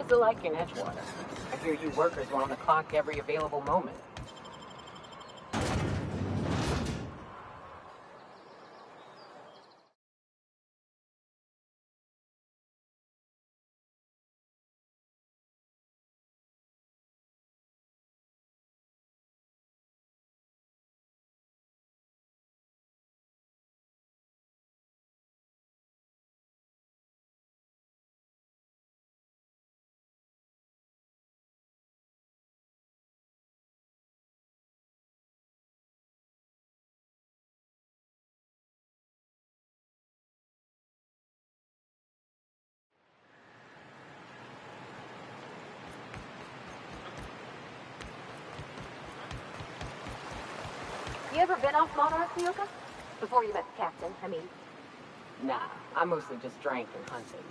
What's it like in Edgewater? I hear you workers are on the clock every available moment. You ever been off Monarch, Nyoka? Before you met the captain, I mean. Nah, I mostly just drank and hunted.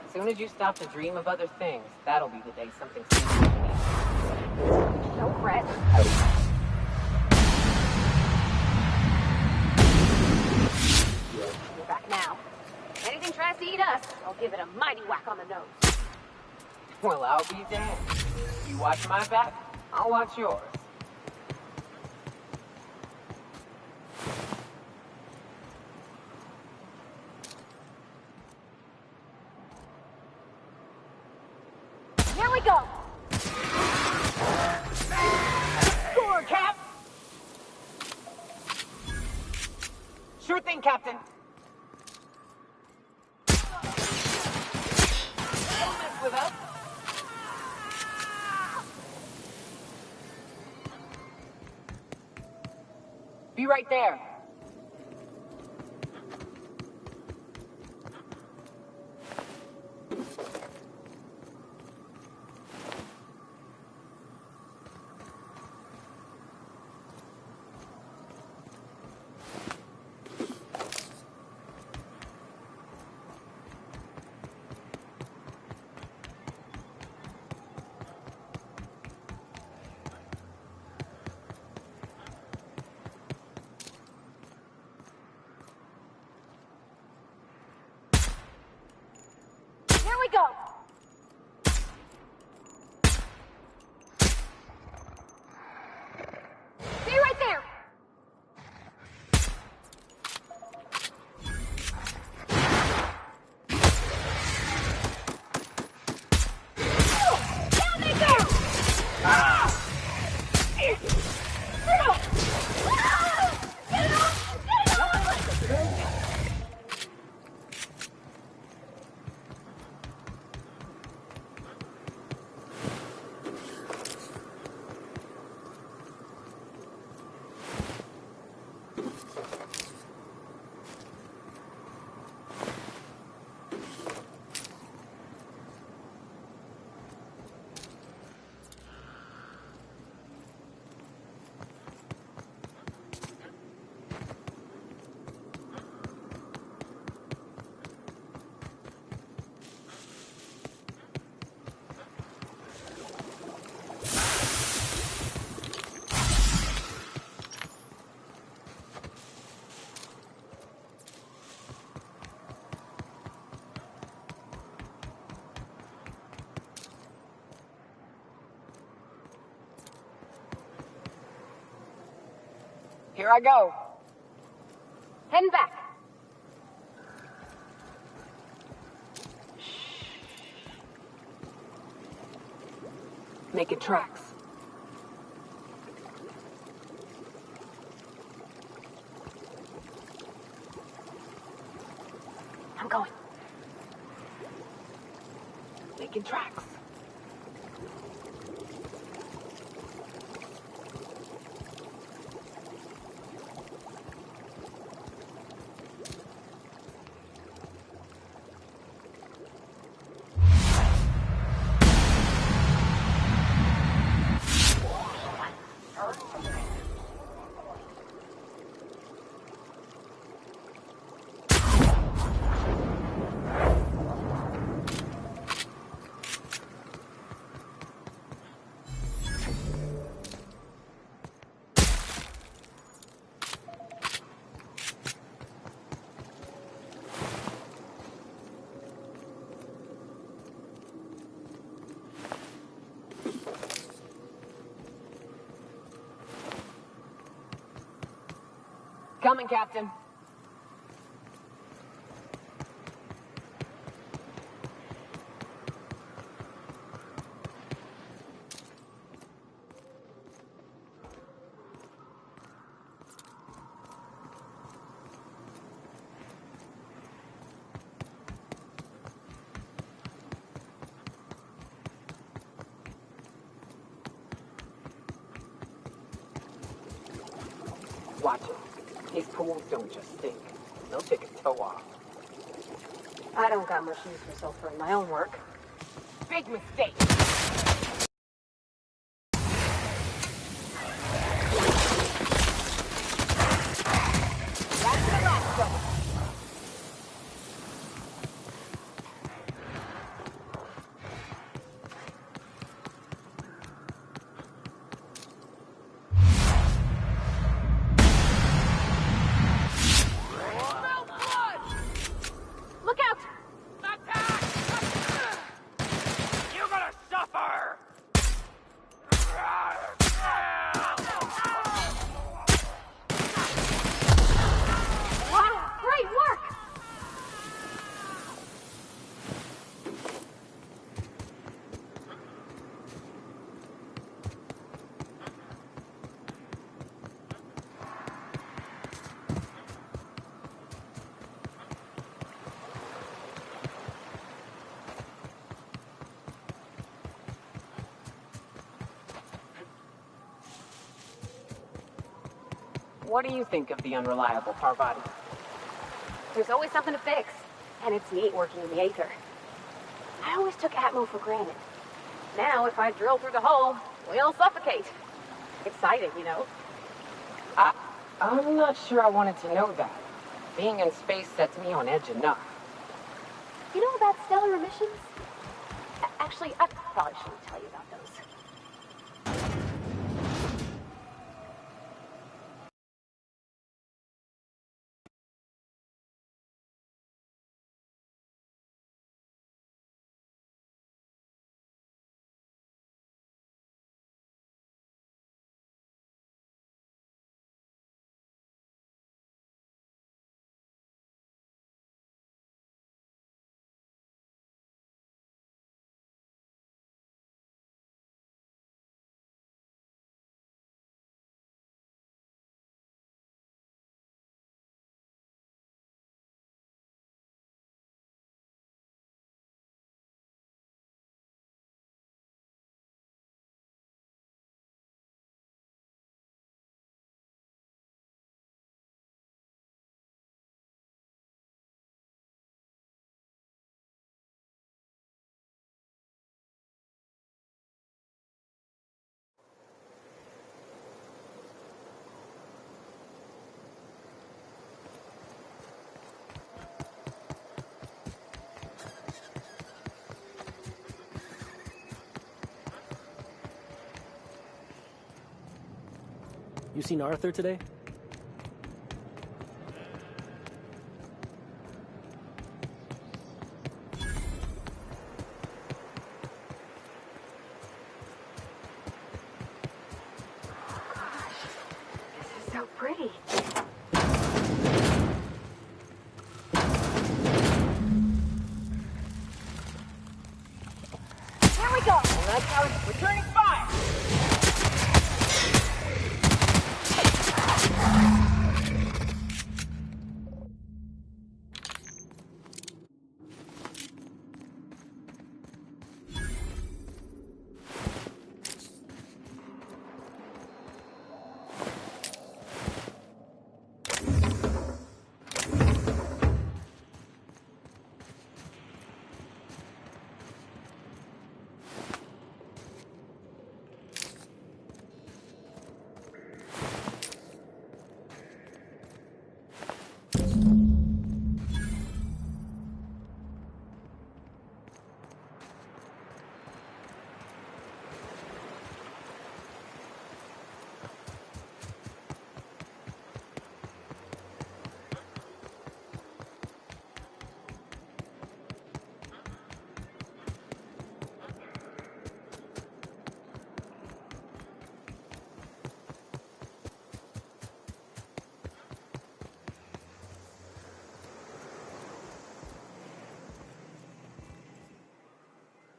As soon as you stop to dream of other things, that'll be the day something seems to me. Don't fret. You're back now. If anything tries to eat us, I'll give it a mighty whack on the nose. Well, I'll be damned. You watch my back, I'll watch yours. Here we go! Score, Cap! Sure thing, Captain. Don't mess with us. Be right there. Here we go! Stay right there! Down they go! Ah! Get it off! Get it off! Here I go. Heading back. Making tracks. I'm going. Making tracks. Coming, Captain. Watch it. These pools don't just stink. They'll take a toe off. I don't got much use for sulfur in my own work. Big mistake. That's the last one. Look out! You're gonna suffer! Wow, great work! What do you think of the unreliable Parvati? There's always something to fix, and it's neat working in the Aether. I always took Atmo for granted. Now, if I drill through the hole, we'll suffocate. Exciting, you know? I'm not sure I wanted to know that. Being in space sets me on edge enough. You know about stellar emissions? Actually, I probably shouldn't tell you about those. You seen Arthur today? This is so pretty. Here we go! And that's how it's returning fire!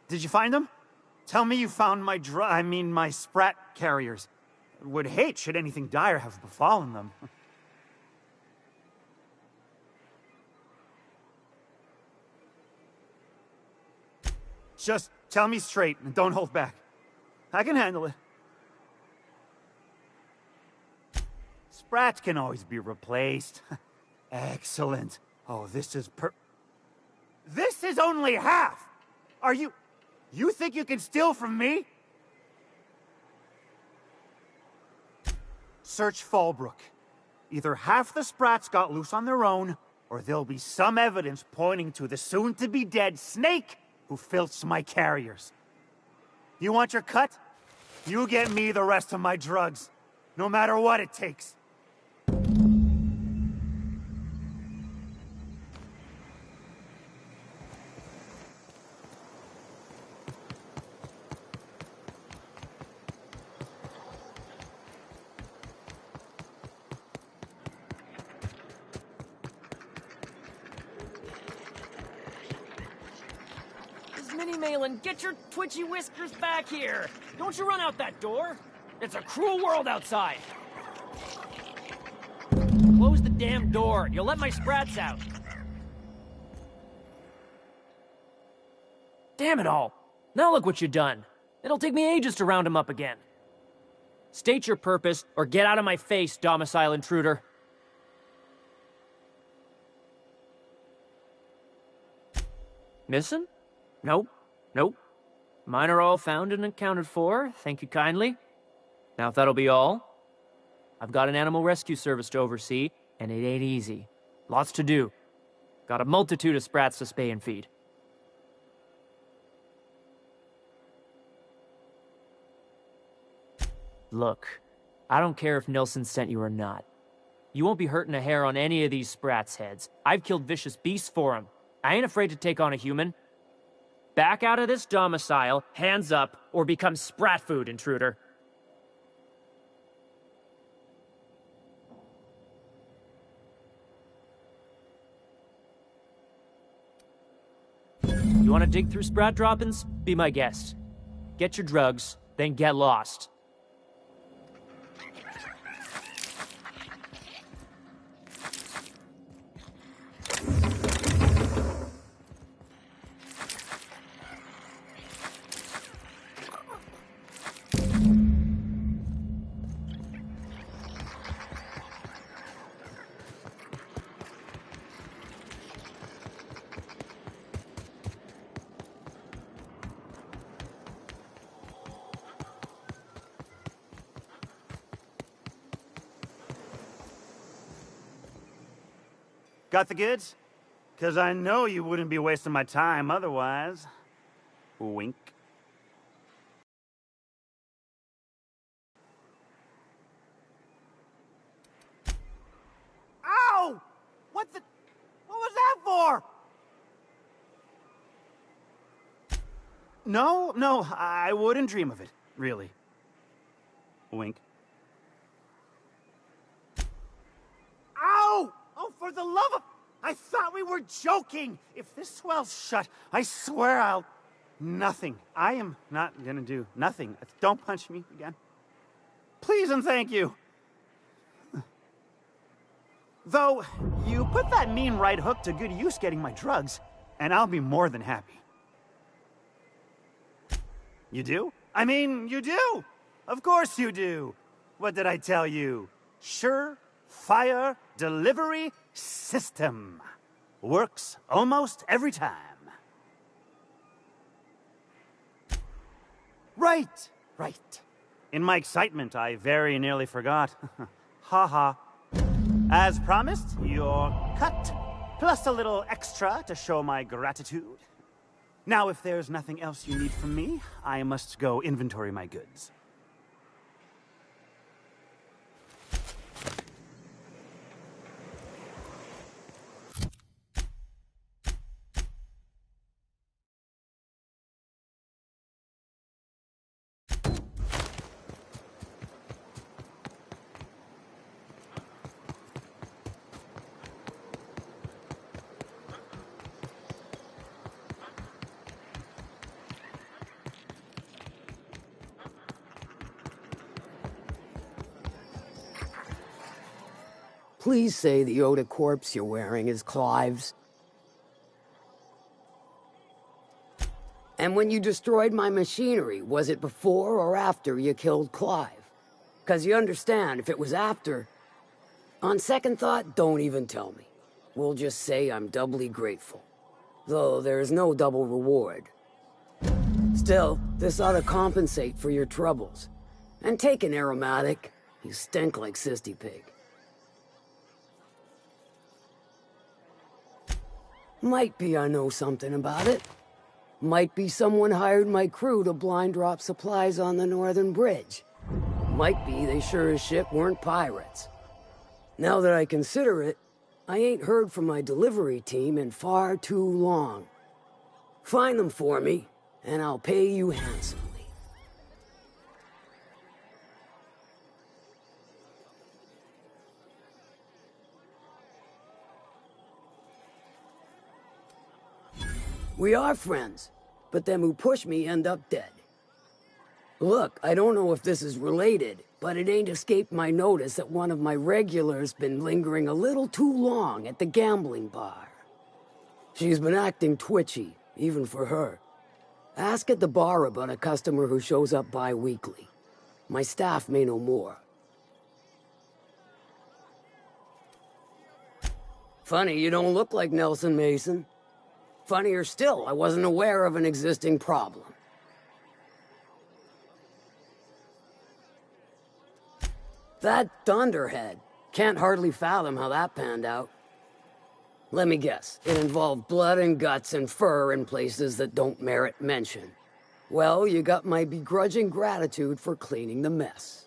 Did you find them? Tell me you found my sprat carriers. Would hate should anything dire have befallen them. Just tell me straight and don't hold back. I can handle it. Sprats can always be replaced. Excellent. Oh, this is This is only half! Are you... You think you can steal from me? Search Fallbrook. Either half the Sprats got loose on their own, or there'll be some evidence pointing to the soon-to-be-dead Snake who filched my carriers. You want your cut? You get me the rest of my drugs, no matter what it takes. Minnie Malin, get your twitchy whiskers back here! Don't you run out that door! It's a cruel world outside! Close the damn door! You'll let my sprats out! Damn it all! Now look what you've done! It'll take me ages to round him up again. State your purpose, or get out of my face, domicile intruder. Missing? Nope. Nope. Mine are all found and accounted for, thank you kindly. Now if that'll be all, I've got an animal rescue service to oversee, and it ain't easy. Lots to do. Got a multitude of sprats to spay and feed. Look, I don't care if Nilsson sent you or not. You won't be hurting a hair on any of these sprats' heads. I've killed vicious beasts for them. I ain't afraid to take on a human. Back out of this domicile, hands up, or become sprat food, intruder. You want to dig through sprat droppings? Be my guest. Get your drugs, then get lost. Got the goods? 'Cause I know you wouldn't be wasting my time otherwise. Wink. Ow! What was that for? No, I wouldn't dream of it, really. Wink. Ow! Oh, for the love of... I thought we were joking! If this swells shut, I swear I'll... Nothing. I am not gonna do nothing. Don't punch me again. Please and thank you. Though, you put that mean right hook to good use getting my drugs, and I'll be more than happy. You do? I mean, you do! Of course you do! What did I tell you? Sure-fire delivery system. Works almost every time. Right. In my excitement, I very nearly forgot. Ha ha. As promised, your cut, plus a little extra to show my gratitude. Now, if there's nothing else you need from me, I must go inventory my goods. Please say the Yoda corpse you're wearing is Clive's. And when you destroyed my machinery, was it before or after you killed Clive? 'Cause you understand, if it was after... On second thought, don't even tell me. We'll just say I'm doubly grateful. Though there's no double reward. Still, this ought to compensate for your troubles. And take an aromatic. You stink like Sisty Pig. Might be I know something about it. Might be someone hired my crew to blind drop supplies on the Northern Bridge. Might be they sure as shit weren't pirates. Now that I consider it, I ain't heard from my delivery team in far too long. Find them for me, and I'll pay you handsomely. We are friends, but them who push me end up dead. Look, I don't know if this is related, but it ain't escaped my notice that one of my regulars been lingering a little too long at the gambling bar. She's been acting twitchy, even for her. Ask at the bar about a customer who shows up bi-weekly. My staff may know more. Funny you don't look like Nelson Mason. Funnier still, I wasn't aware of an existing problem. That Thunderhead. Can't hardly fathom how that panned out. Let me guess, it involved blood and guts and fur in places that don't merit mention. Well, you got my begrudging gratitude for cleaning the mess.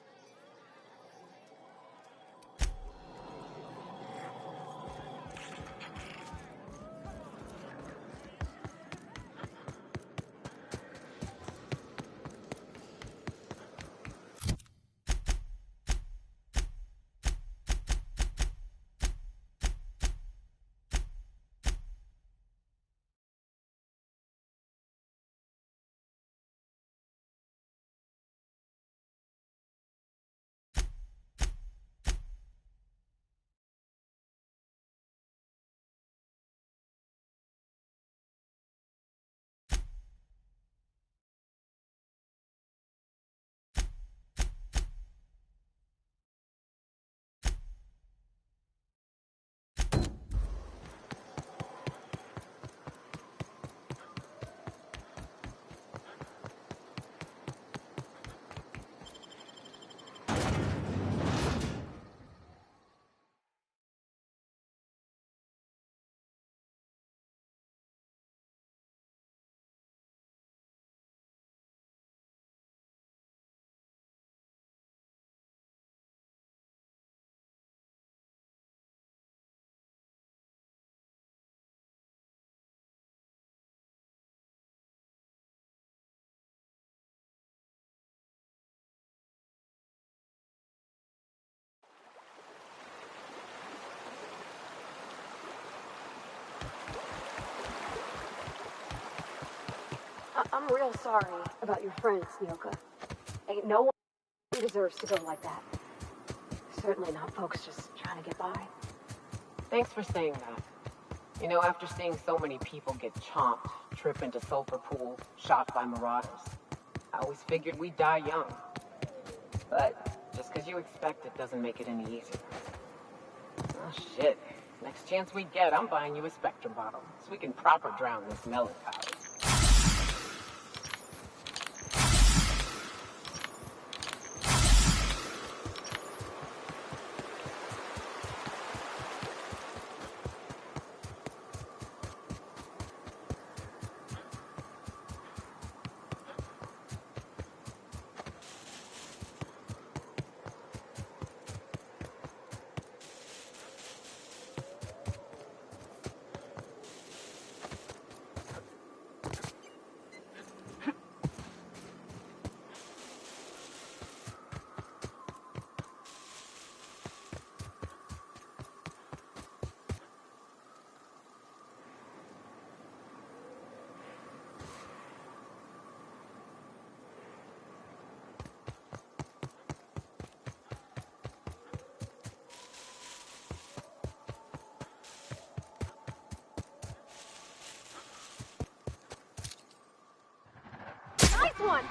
I'm real sorry about your friends, Nyoka. Ain't no one deserves to go like that. Certainly not folks just trying to get by. Thanks for saying that. You know, after seeing so many people get chomped, trip into sulfur pools, shot by marauders, I always figured we'd die young. But just because you expect it doesn't make it any easier. Oh, shit. Next chance we get, I'm buying you a Spectrum bottle so we can proper drown this melancholy. this one.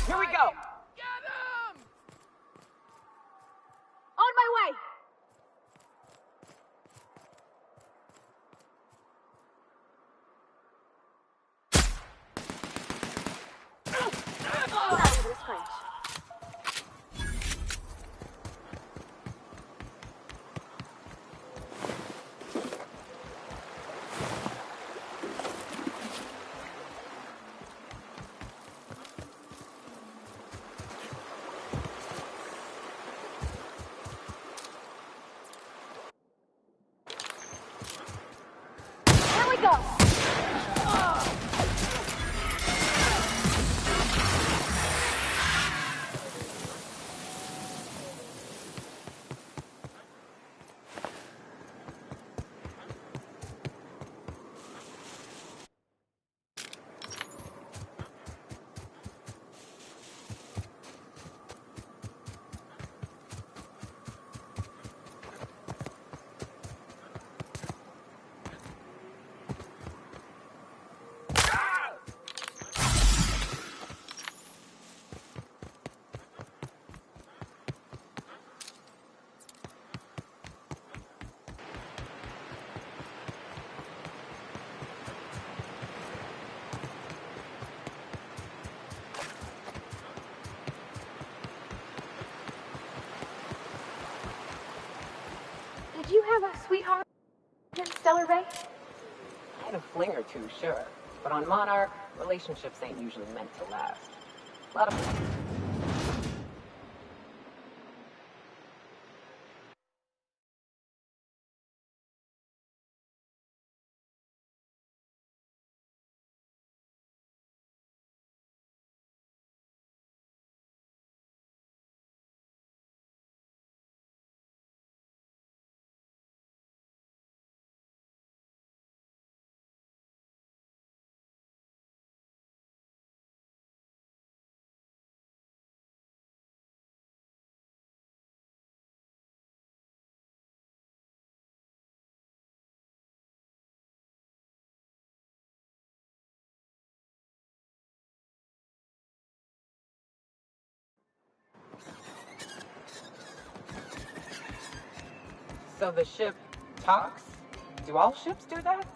Here we go! Get him! On my way. Not even a scratch. Here we go. Did you have a sweetheart in Stellar Bay? I had a fling or two, sure. But on Monarch, relationships ain't usually meant to last. A lot of... So the ship talks? Do all ships do that?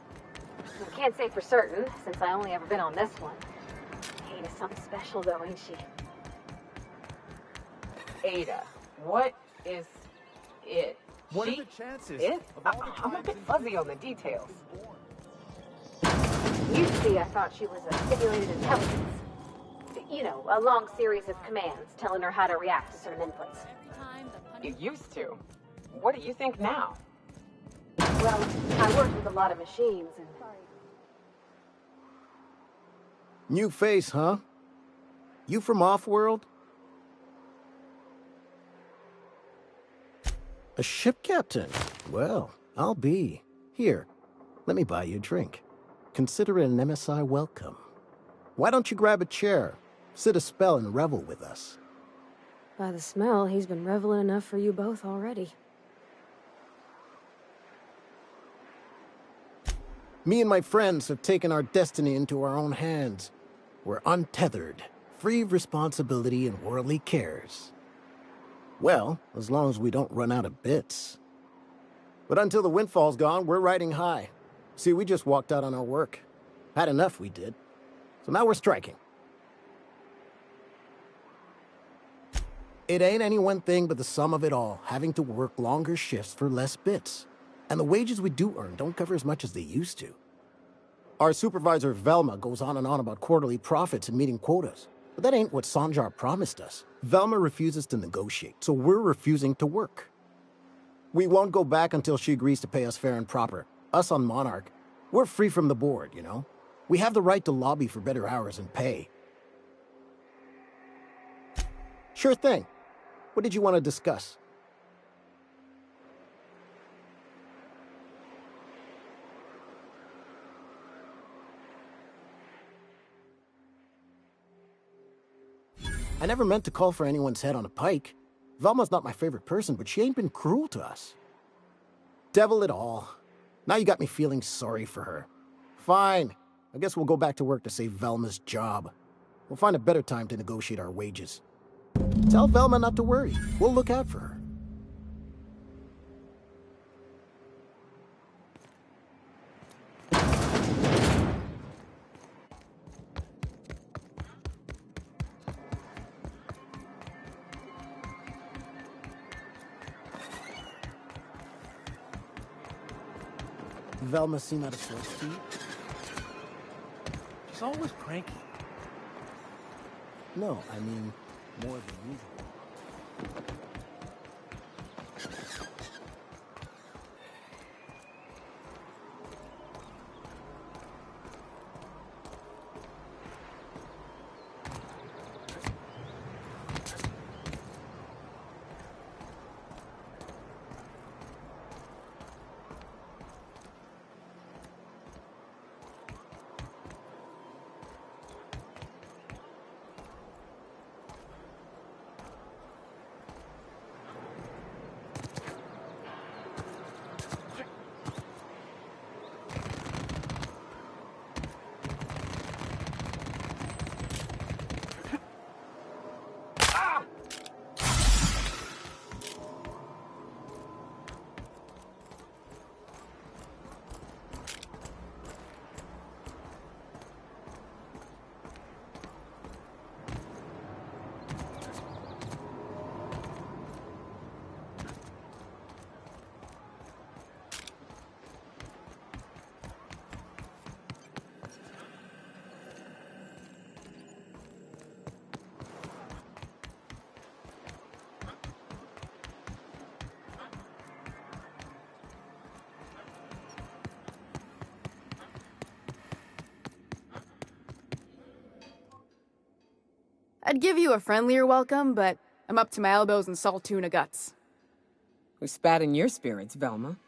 I can't say for certain, since I only ever been on this one. Kate is something special, though, ain't she? Ada, what is it? What are She- the chances? It? of all the I'm a bit times fuzzy on the details. Used to be, I thought she was a simulated intelligence. You know, a long series of commands telling her how to react to certain inputs. It used to. What do you think now? Well, I worked with a lot of machines, and New face, huh? You from Offworld? A ship captain? Well, I'll be. Here, let me buy you a drink. Consider it an MSI welcome. Why don't you grab a chair, sit a spell and revel with us? by the smell, he's been reveling enough for you both already. Me and my friends have taken our destiny into our own hands. We're untethered, free of responsibility and worldly cares. Well, as long as we don't run out of bits. But until the windfall's gone, we're riding high. See, we just walked out on our work. Had enough, we did. So now we're striking. It ain't any one thing but the sum of it all, having to work longer shifts for less bits. And the wages we do earn don't cover as much as they used to. Our supervisor, Velma, goes on and on about quarterly profits and meeting quotas. But that ain't what Sanjar promised us. Velma refuses to negotiate, so we're refusing to work. We won't go back until she agrees to pay us fair and proper. Us on Monarch, we're free from the board, you know? We have the right to lobby for better hours and pay. Sure thing. What did you want to discuss? I never meant to call for anyone's head on a pike. Velma's not my favorite person, but she ain't been cruel to us. Devil it all. Now you got me feeling sorry for her. Fine. I guess we'll go back to work to save Velma's job. We'll find a better time to negotiate our wages. Tell Velma not to worry. We'll look out for her. Velma seem out of sorts to you? She's always cranky. No, I mean more than usual. I'd give you a friendlier welcome, but I'm up to my elbows in salt tuna guts. We spat in your spirits, Velma.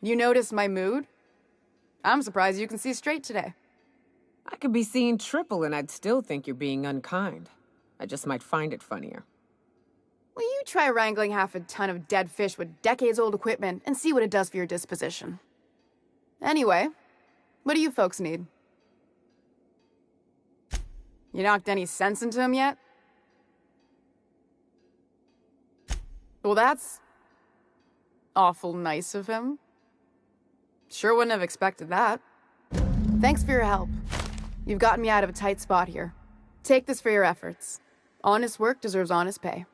You notice my mood? I'm surprised you can see straight today. I could be seeing triple and I'd still think you're being unkind. I just might find it funnier. Will you try wrangling half a ton of dead fish with decades-old equipment and see what it does for your disposition? Anyway, what do you folks need? You knocked any sense into him yet? Well, that's awful nice of him. Sure wouldn't have expected that. Thanks for your help. You've gotten me out of a tight spot here. Take this for your efforts. Honest work deserves honest pay.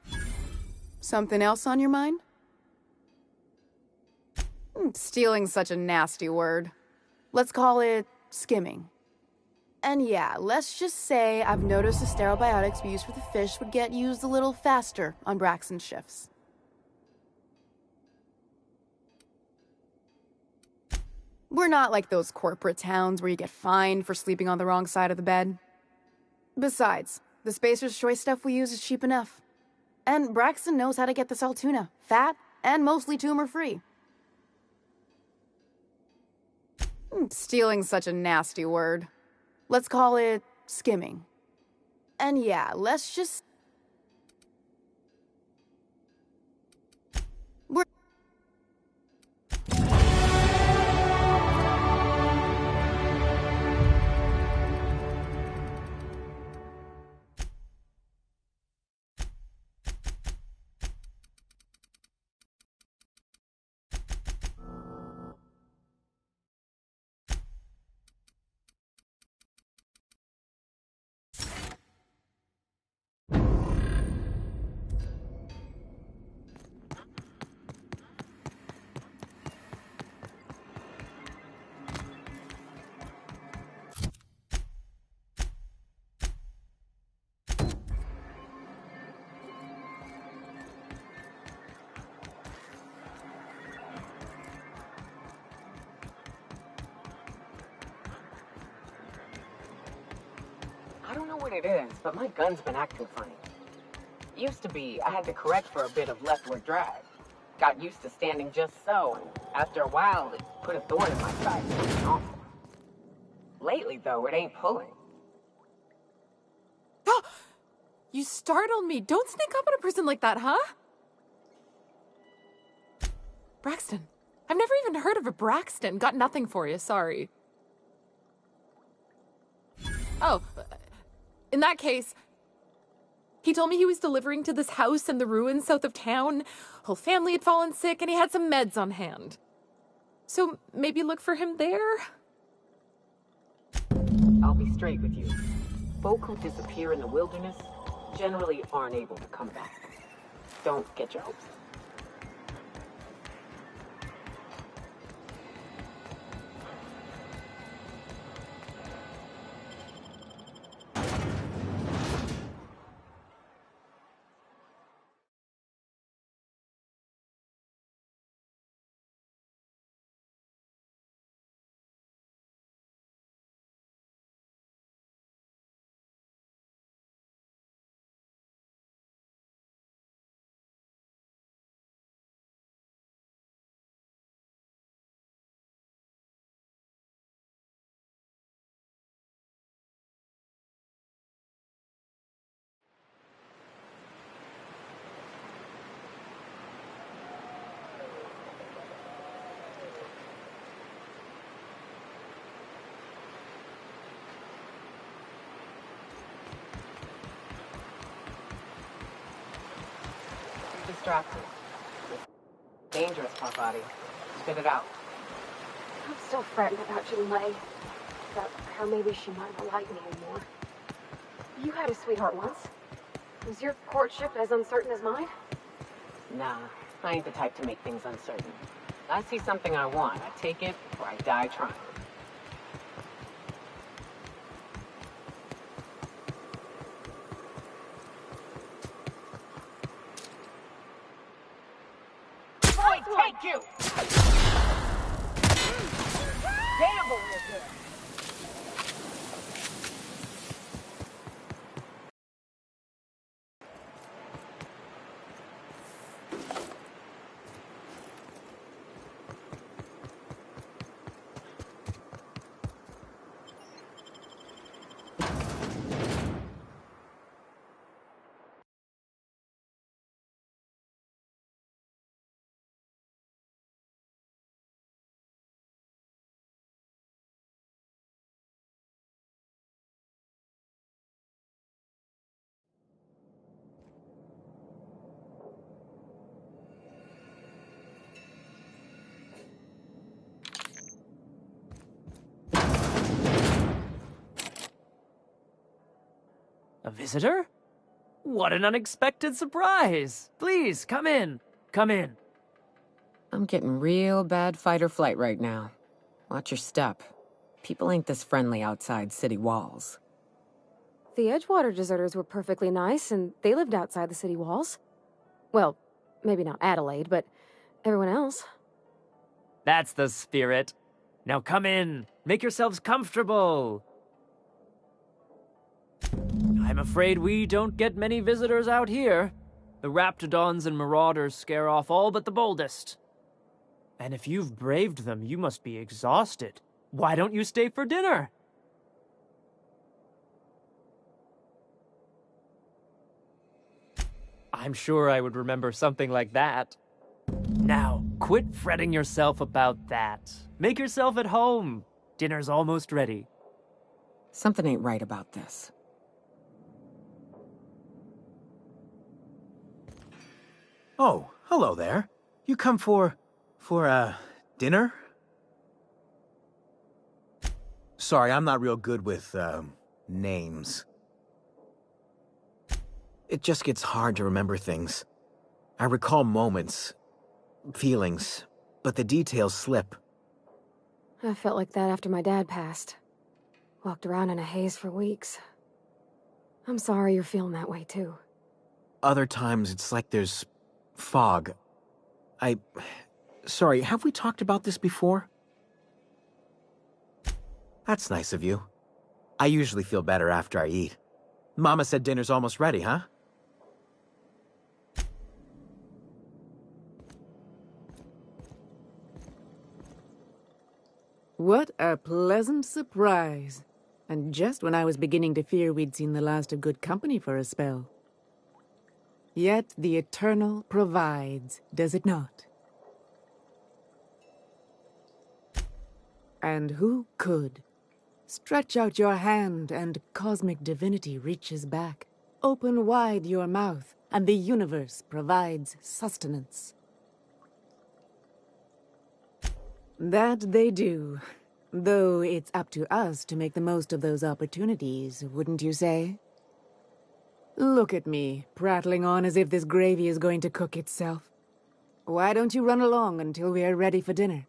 Something else on your mind? Stealing's such a nasty word. Let's call it skimming. And yeah, let's just say I've noticed the sterile biotics we use for the fish would get used a little faster on Braxton's shifts. We're not like those corporate towns where you get fined for sleeping on the wrong side of the bed. Besides, the Spacer's Choice stuff we use is cheap enough. And Braxton knows how to get the salt tuna, fat, and mostly tumor-free. Stealing's such a nasty word. Let's call it skimming. And yeah, let's just... I don't know what it is, but my gun's been acting funny. Used to be, I had to correct for a bit of leftward drag. Got used to standing just so, and after a while, it put a thorn in my side. Something awful. Lately, though, it ain't pulling. You startled me. Don't sneak up on a person like that, huh? Braxton. I've never even heard of a Braxton. Got nothing for you, sorry. Oh, in that case, he told me he was delivering to this house in the ruins south of town. Whole family had fallen sick and he had some meds on hand. So maybe look for him there? I'll be straight with you. Folk who disappear in the wilderness generally aren't able to come back. Don't get your hopes up. Distracted. Dangerous, my body. Spit it out. I'm still frightened about Junlei. About how maybe she might not like me anymore. You had a sweetheart once. Was your courtship as uncertain as mine? Nah, I ain't the type to make things uncertain. I see something I want, I take it, or I die trying. Take you! Gamble with her! A visitor? What an unexpected surprise! Please, come in. Come in. I'm getting real bad fight or flight right now. Watch your step. People ain't this friendly outside city walls. The Edgewater deserters were perfectly nice, and they lived outside the city walls. Well, maybe not Adelaide, but everyone else. That's the spirit. Now come in. Make yourselves comfortable. I'm afraid we don't get many visitors out here. The Raptidons and Marauders scare off all but the boldest. And if you've braved them, you must be exhausted. Why don't you stay for dinner? I'm sure I would remember something like that. Now, quit fretting yourself about that. Make yourself at home. Dinner's almost ready. Something ain't right about this. Oh, hello there. You come for dinner? Sorry, I'm not real good with, names. It just gets hard to remember things. I recall moments, feelings, but the details slip. I felt like that after my dad passed. Walked around in a haze for weeks. I'm sorry you're feeling that way, too. Other times, it's like there's fog. Sorry, have we talked about this before? That's nice of you. I usually feel better after I eat. Mama said dinner's almost ready, huh? What a pleasant surprise. And just when I was beginning to fear we'd seen the last of good company for a spell. Yet the Eternal provides, does it not? And who could? Stretch out your hand, and cosmic divinity reaches back. Open wide your mouth, and the universe provides sustenance. That they do. Though it's up to us to make the most of those opportunities, wouldn't you say? Look at me, prattling on as if this gravy is going to cook itself. Why don't you run along until we are ready for dinner?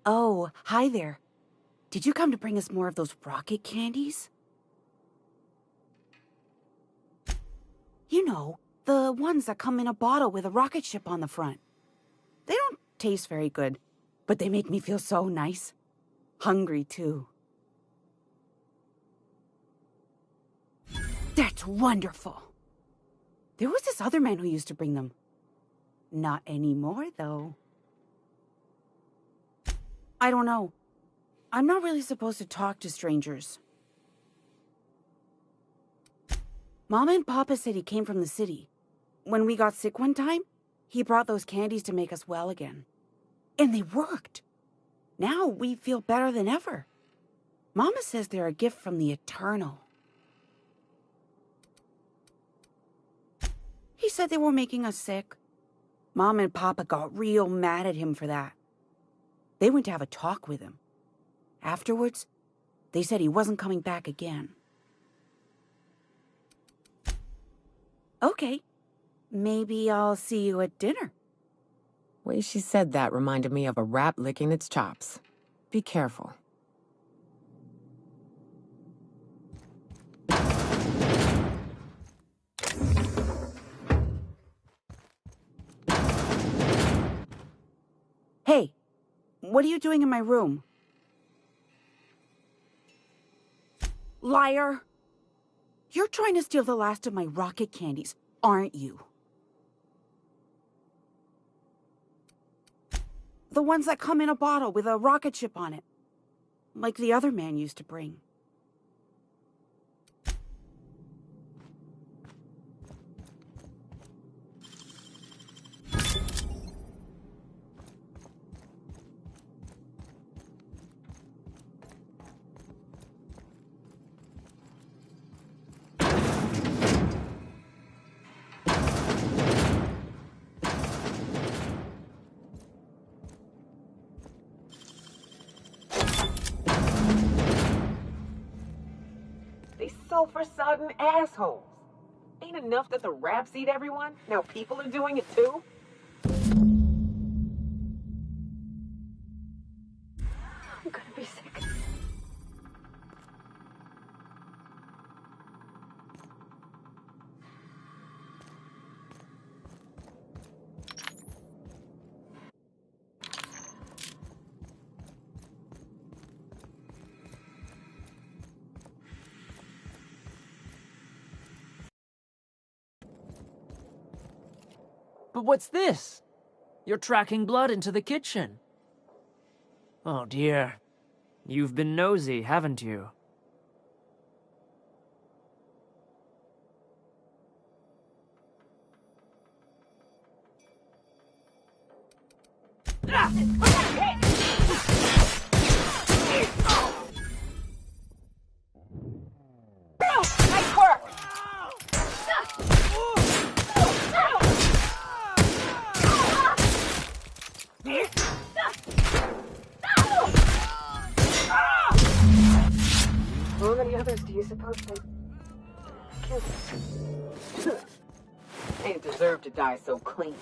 Oh, hi there. Did you come to bring us more of those rocket candies? You know, the ones that come in a bottle with a rocket ship on the front. They don't taste very good, but they make me feel so nice. Hungry, too. That's wonderful. There was this other man who used to bring them. Not anymore, though. I don't know. I'm not really supposed to talk to strangers. Mama and Papa said he came from the city. When we got sick one time, he brought those candies to make us well again. And they worked. Now we feel better than ever. Mama says they're a gift from the Eternal. He said they were making us sick. Mom and Papa got real mad at him for that. They went to have a talk with him. Afterwards, they said he wasn't coming back again. Okay, maybe I'll see you at dinner. Way she said that reminded me of a rat licking its chops. Be careful. Hey, what are you doing in my room? Liar! You're trying to steal the last of my rocket candies, aren't you? The ones that come in a bottle with a rocket ship on it. Like the other man used to bring. These sulfur-sodden assholes. Ain't enough that the raps eat everyone? Now people are doing it too? I'm gonna be sick. But what's this? You're tracking blood into the kitchen. Oh dear. You've been nosy, haven't you? Nice work! How many others do you suppose they killed? They didn't deserve to die so clean.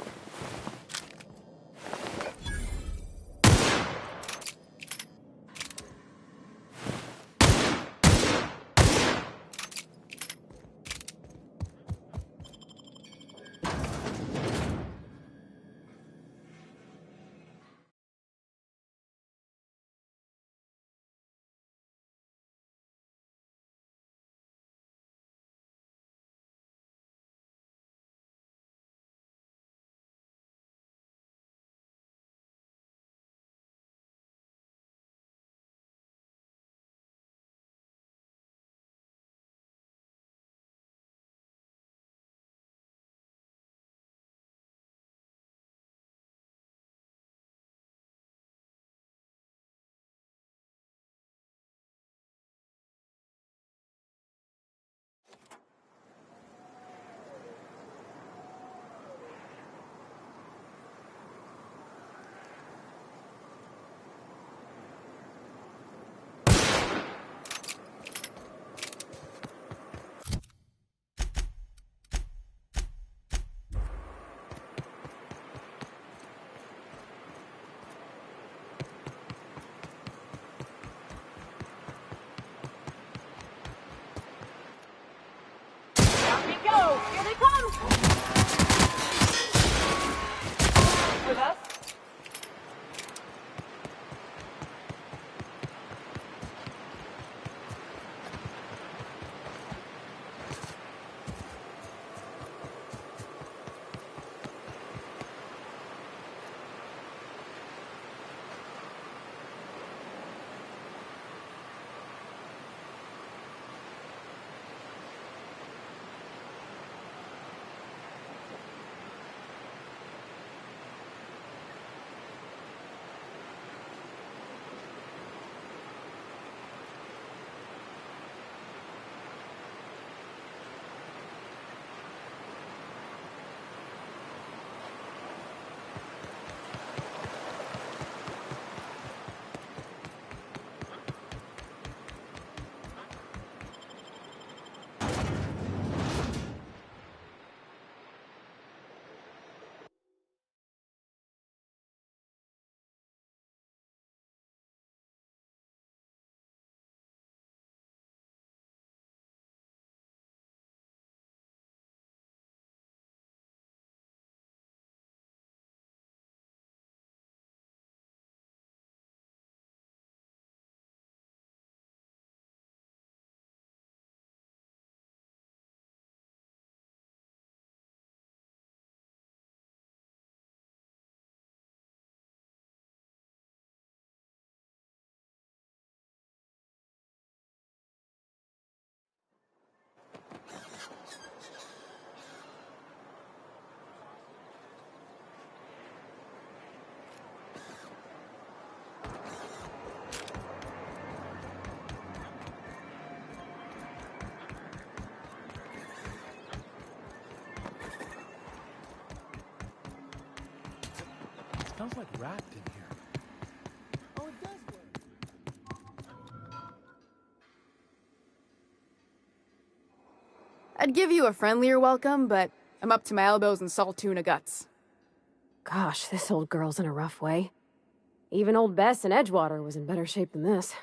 Smells like rat in here. Oh, it does work. I'd give you a friendlier welcome, but I'm up to my elbows in salt tuna guts. Gosh, this old girl's in a rough way. Even old Bess in Edgewater was in better shape than this.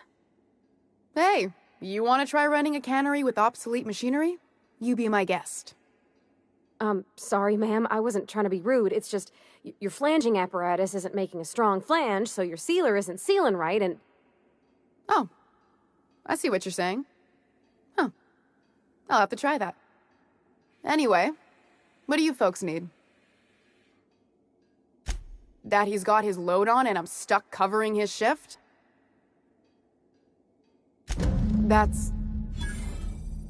Hey, you want to try running a cannery with obsolete machinery? You be my guest. Sorry, ma'am. I wasn't trying to be rude. It's just, your flanging apparatus isn't making a strong flange, so your sealer isn't sealing right, and... Oh, I see what you're saying. Huh. I'll have to try that. Anyway, what do you folks need? That he's got his load on and I'm stuck covering his shift? That's...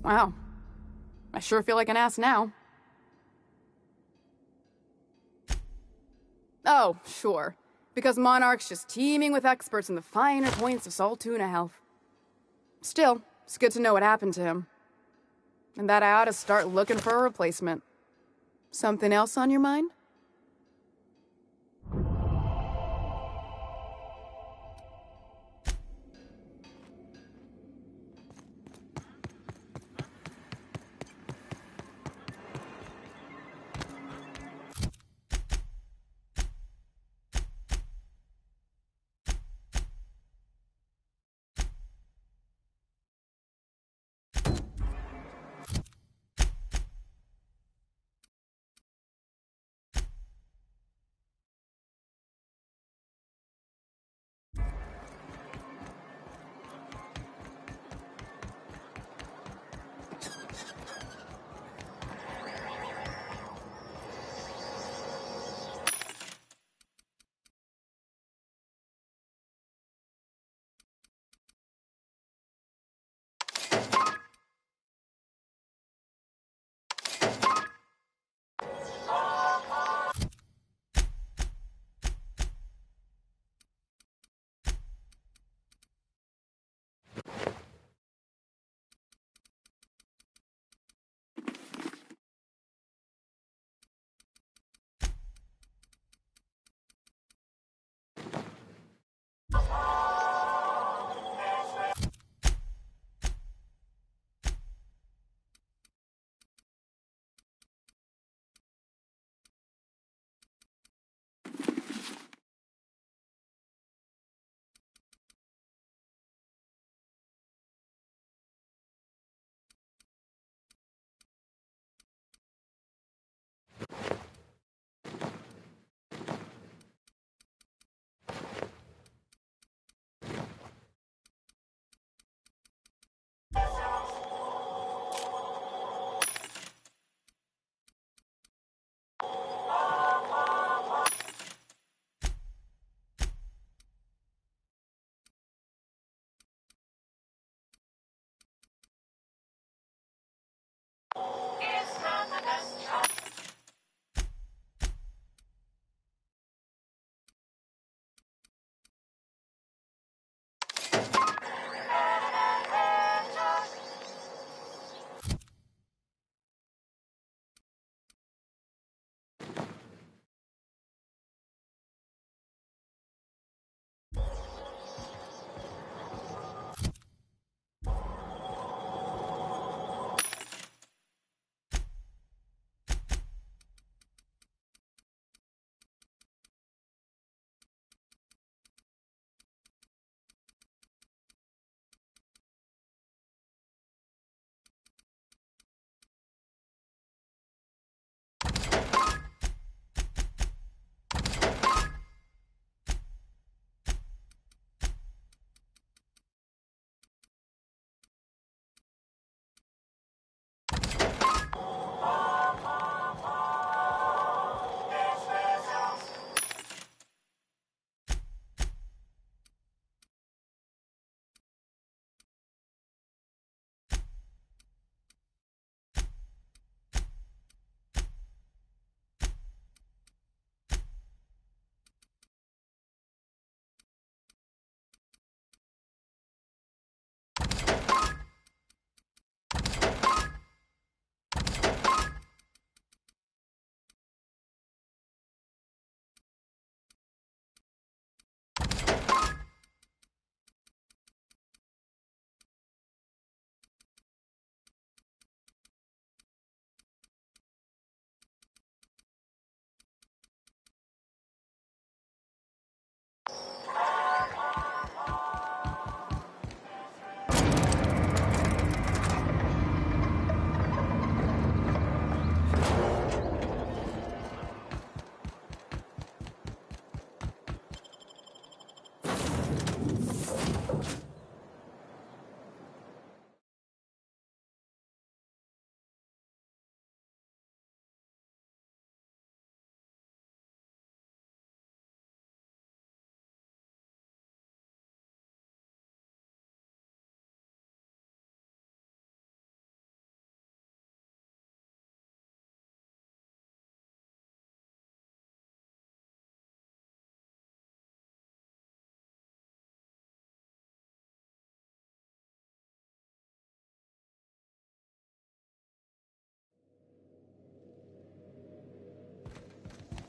Wow. I sure feel like an ass now. Oh, sure. Because Monarch's just teeming with experts in the finer points of salt tuna health. Still, it's good to know what happened to him. And that I ought to start looking for a replacement. Something else on your mind?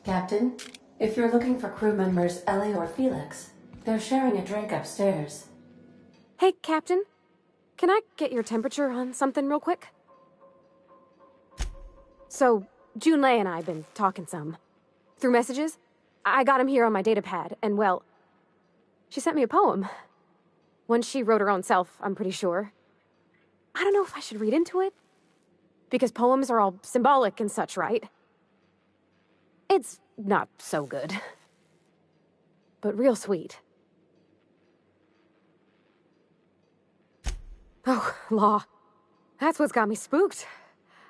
Captain, if you're looking for crew members Ellie or Felix, they're sharing a drink upstairs. Hey, Captain. Can I get your temperature on something real quick? So, Junlei and I have been talking some. Through messages. I got him here on my datapad, and well, she sent me a poem. One she wrote her own self, I'm pretty sure. I don't know if I should read into it. Because poems are all symbolic and such, right? It's not so good. But real sweet. Oh, law. That's what's got me spooked.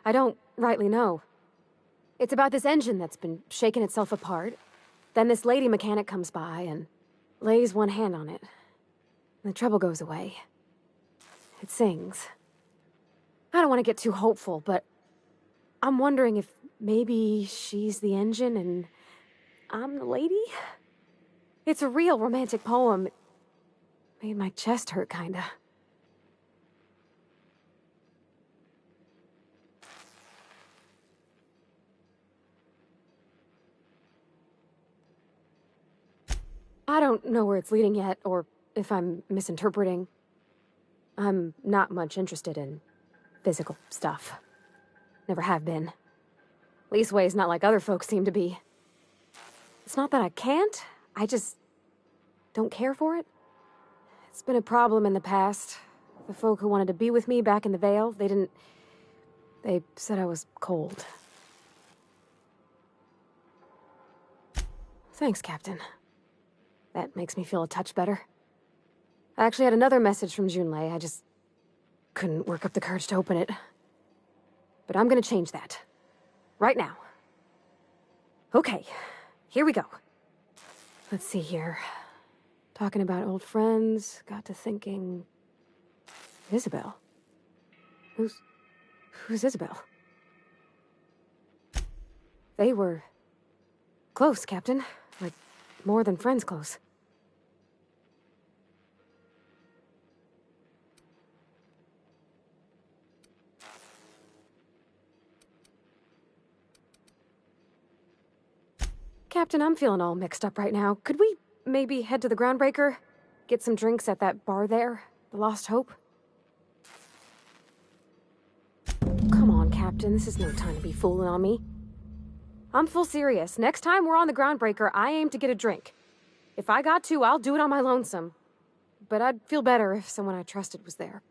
I don't rightly know. It's about this engine that's been shaking itself apart. Then this lady mechanic comes by and lays one hand on it. And the trouble goes away. It sings. I don't want to get too hopeful, but I'm wondering if maybe she's the engine and I'm the lady? It's a real romantic poem. It made my chest hurt, kinda. I don't know where it's leading yet, or if I'm misinterpreting. I'm not much interested in physical stuff. Never have been. Leastways not like other folks seem to be. It's not that I can't, I just don't care for it. It's been a problem in the past. The folk who wanted to be with me back in the Vale, they said I was cold. Thanks, Captain. That makes me feel a touch better. I actually had another message from Junlei. I just couldn't work up the courage to open it. But I'm gonna change that. Right now. Okay, here we go. Let's see here. Talking about old friends, got to thinking... Isabel? Who's Isabel? They were... close, Captain. Like, more than friends close. Captain, I'm feeling all mixed up right now. Could we maybe head to the Groundbreaker? Get some drinks at that bar there? The Lost Hope? Come on, Captain. This is no time to be fooling on me. I'm full serious. Next time we're on the Groundbreaker, I aim to get a drink. If I got to, I'll do it on my lonesome. But I'd feel better if someone I trusted was there.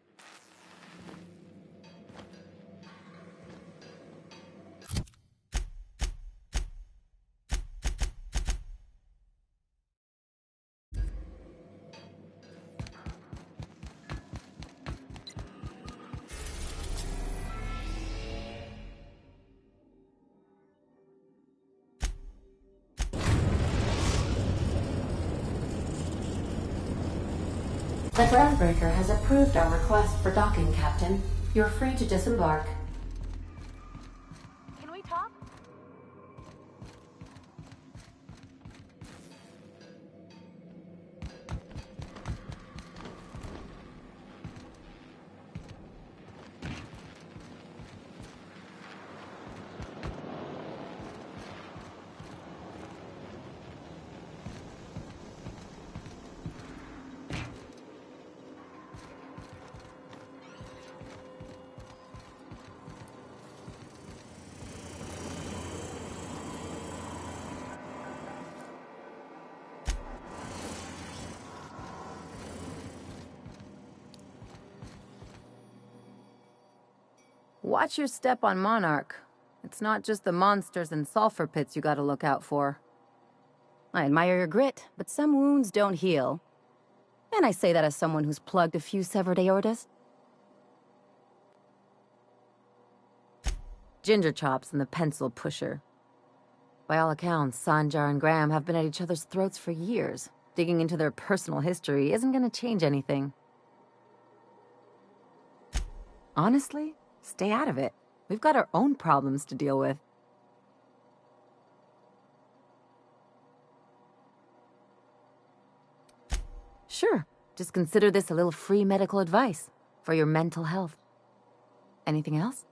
The Groundbreaker has approved our request for docking, Captain. You're free to disembark. Can we talk? Watch your step on Monarch. It's not just the monsters and sulfur pits you gotta look out for. I admire your grit, but some wounds don't heal. And I say that as someone who's plugged a few severed aortas. Ginger Chops and the Pencil Pusher. By all accounts, Sanjar and Graham have been at each other's throats for years. Digging into their personal history isn't gonna change anything. Honestly, stay out of it. We've got our own problems to deal with. Sure, just consider this a little free medical advice for your mental health. Anything else?